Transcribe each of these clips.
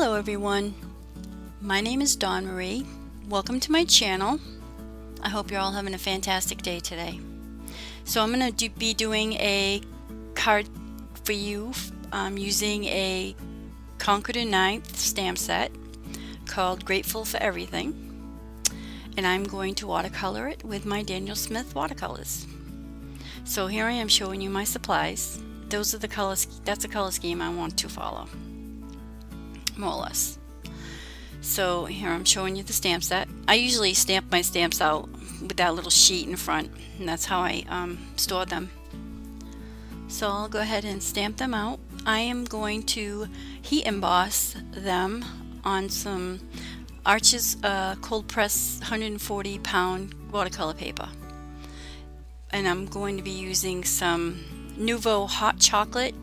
Hello everyone, my name is Dawn Marie. Welcome to my channel. I hope you're all having a fantastic day today. So I'm going to be doing a card for you using a Concord and Ninth stamp set called Grateful for Everything, and I'm going to watercolor it with my Daniel Smith watercolors. So here I am showing you my supplies. Those are the colors. That's the color scheme I want to follow, more or less. So here I'm showing you the stamp set. I usually stamp my stamps out with that little sheet in front, and that's how I store them. So I'll go ahead and stamp them out. I am going to heat emboss them on some Arches cold press 140 pound watercolor paper, and I'm going to be using some Nouveau hot chocolate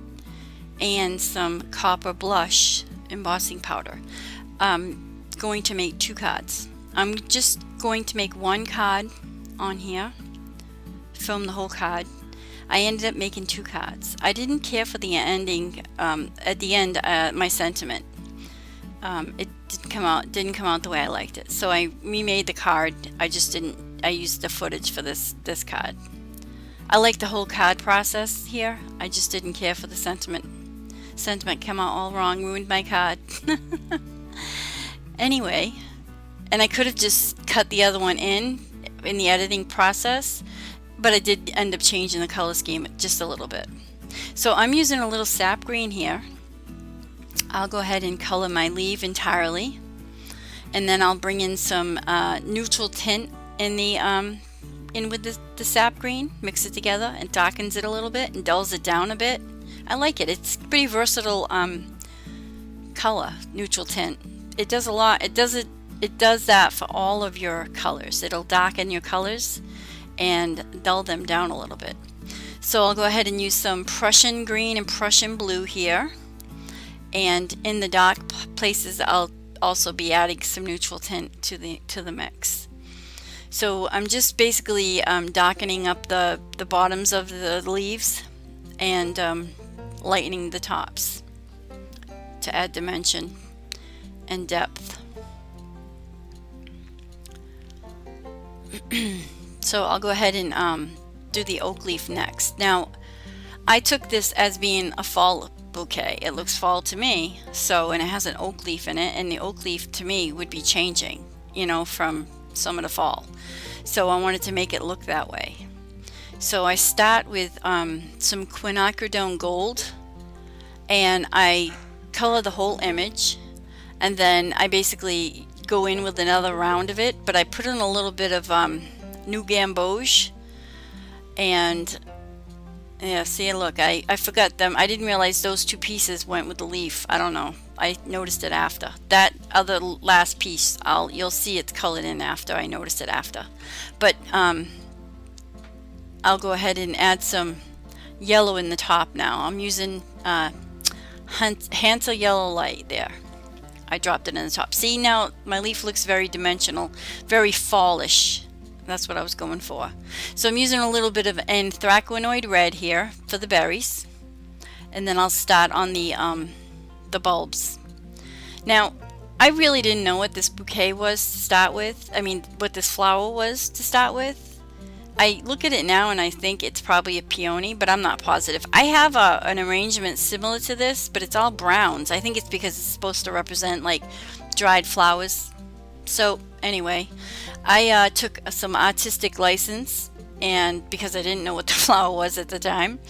and some copper blush embossing powder. I'm going to make 2 cards. I'm just going to make 1 card on here, film the whole card. I ended up making 2 cards. I didn't care for the ending at the end, my sentiment. It didn't come out the way I liked it, so I remade the card. I used the footage for this card. I like the whole card process here. I just didn't care for the sentiment. Sentiment came out all wrong, ruined my card. Anyway, and I could have just cut the other one in the editing process, but I did end up changing the color scheme just a little bit. So I'm using a little sap green here. I'll go ahead and color my leaf entirely, and then I'll bring in some neutral tint in with the sap green, mix it together, and darkens it a little bit and dulls it down a bit. I like it. It's pretty versatile color, neutral tint. It does a lot. It does that for all of your colors. It'll darken your colors and dull them down a little bit. So I'll go ahead and use some Prussian green and Prussian blue here, and in the dark places I'll also be adding some neutral tint to the mix. So I'm just basically darkening up the bottoms of the leaves and lightening the tops to add dimension and depth. So I'll go ahead and do the oak leaf next. Now I took this as being a fall bouquet. It looks fall to me, and it has an oak leaf in it, and the oak leaf to me would be changing, from summer to fall. So I wanted to make it look that way. So I start with some quinacridone gold, and I color the whole image, and then I basically go in with another round of it, but I put in a little bit of new gamboge, and yeah, see, look, I forgot them. I didn't realize those 2 pieces went with the leaf. I don't know. I noticed it after. That other last piece, you'll see it's colored in after. I noticed it after. But I'll go ahead and add some yellow in the top now. I'm using Hansa yellow light there. I dropped it in the top. See, now my leaf looks very dimensional, very fallish. That's what I was going for. So I'm using a little bit of anthracanoid red here for the berries, and then I'll start on the bulbs. Now I really didn't know what this bouquet was to start with. I mean, what this flower was to start with. I look at it now and I think it's probably a peony, but I'm not positive. I have an arrangement similar to this, but it's all browns. I think it's because it's supposed to represent like dried flowers. So anyway, I took some artistic license, and because I didn't know what the flower was at the time,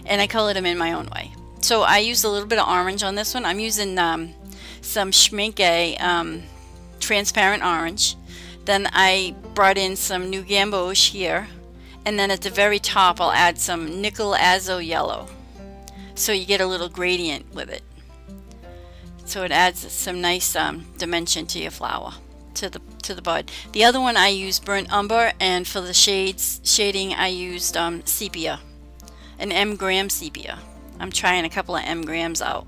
and I colored them in my own way. So I used a little bit of orange on this one. I'm using some Schmincke transparent orange. Then I brought in some new gamboge here, and then at the very top I'll add some nickel azo yellow, so you get a little gradient with it. So it adds some nice dimension to your flower, to the bud. The other one I used burnt umber, and for the shading I used sepia, an M-gram sepia. I'm trying a couple of M-grams out.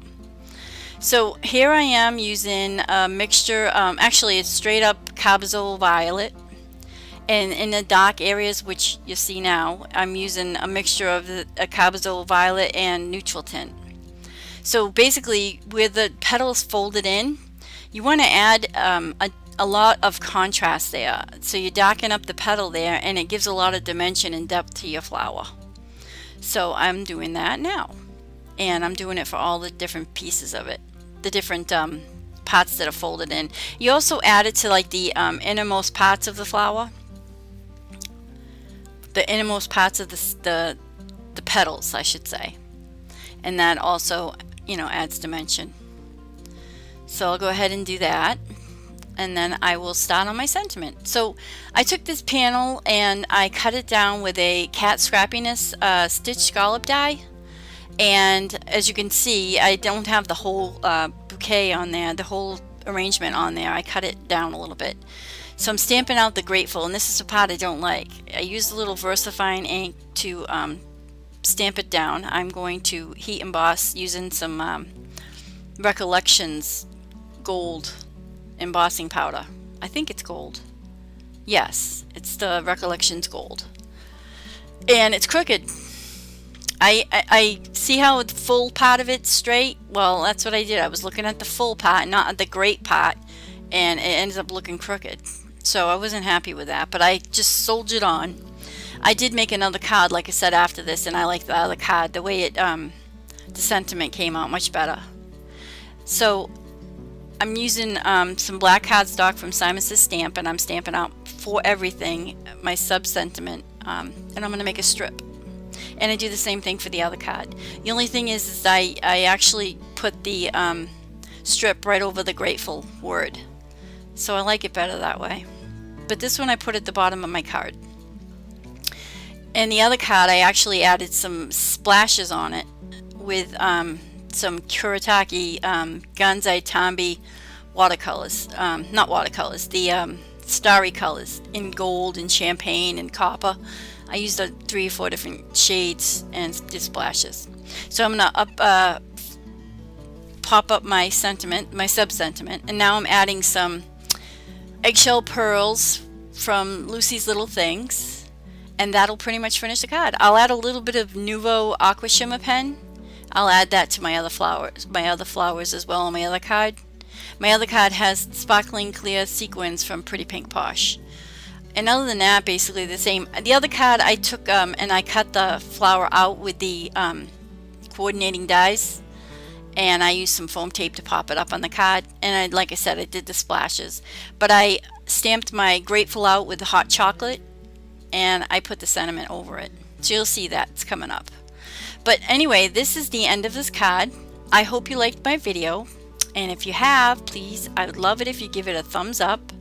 So here I am using a mixture, actually it's straight up Carbazole violet, and in the dark areas, which you see now, I'm using a mixture of a Carbazole violet and neutral tint. So basically, where the petals folded in, You want to add a lot of contrast there. So you darken up the petal there, and it gives a lot of dimension and depth to your flower. So I'm doing that now. And I'm doing it for all the different pieces of it. The different parts that are folded in. You also add it to like the innermost parts of the flower. The innermost parts of the petals, I should say. And that also, you know, adds dimension. So I'll go ahead and do that. And then I will start on my sentiment. So I took this panel and I cut it down with a Cat Scrappiness stitch scallop die. And as you can see, I don't have the whole bouquet on there, the whole arrangement on there. I cut it down a little bit. So I'm stamping out the Grateful, and this is a part I don't like. I used a little VersaFine ink to stamp it down. I'm going to heat emboss using some Recollections gold embossing powder. I think it's gold. Yes, it's the Recollections gold. And it's crooked. I see how the full part of it's straight. Well, that's what I did. I was looking at the full part, not at the great part, and it ended up looking crooked. So I wasn't happy with that, but I just soldiered on. I did make another card, like I said, after this, and I like the other card. The way it, the sentiment came out much better. So I'm using some black cardstock from Simon Says Stamp, and I'm stamping out for everything my sub-sentiment, and I'm going to make a strip. And I do the same thing for the other card. The only thing is I actually put the strip right over the Grateful word. So I like it better that way. But this one I put at the bottom of my card. And the other card I actually added some splashes on it with some Kuretake Gansai Tambi watercolors. Not watercolors, the starry colors in gold and champagne and copper. I used 3 or 4 different shades and did splashes. So I'm gonna pop up my sentiment, my sub-sentiment, and now I'm adding some eggshell pearls from Lucy's Little Things, and that'll pretty much finish the card. I'll add a little bit of Nuvo Aqua Shimmer pen. I'll add that to my other flowers as well on my other card. My other card has sparkling clear sequins from Pretty Pink Posh. And other than that, basically the same. The other card I took and I cut the flower out with the coordinating dies, and I used some foam tape to pop it up on the card. And like I said, I did the splashes, but I stamped my Grateful out with the hot chocolate, and I put the sentiment over it. So you'll see that it's coming up. But anyway, this is the end of this card. I hope you liked my video, and if you have, please, I would love it if you give it a thumbs up.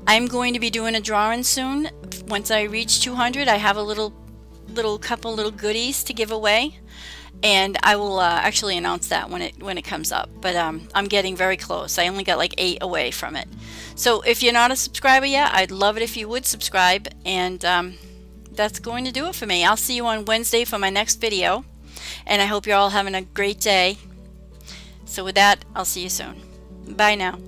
I'm going to be doing a drawing soon. Once I reach 200, I have a couple little goodies to give away, and I will actually announce that when it comes up. But I'm getting very close. I only got like 8 away from it. So if you're not a subscriber yet, I'd love it if you would subscribe, and that's going to do it for me. I'll see you on Wednesday for my next video, and I hope you're all having a great day. So with that, I'll see you soon. Bye now.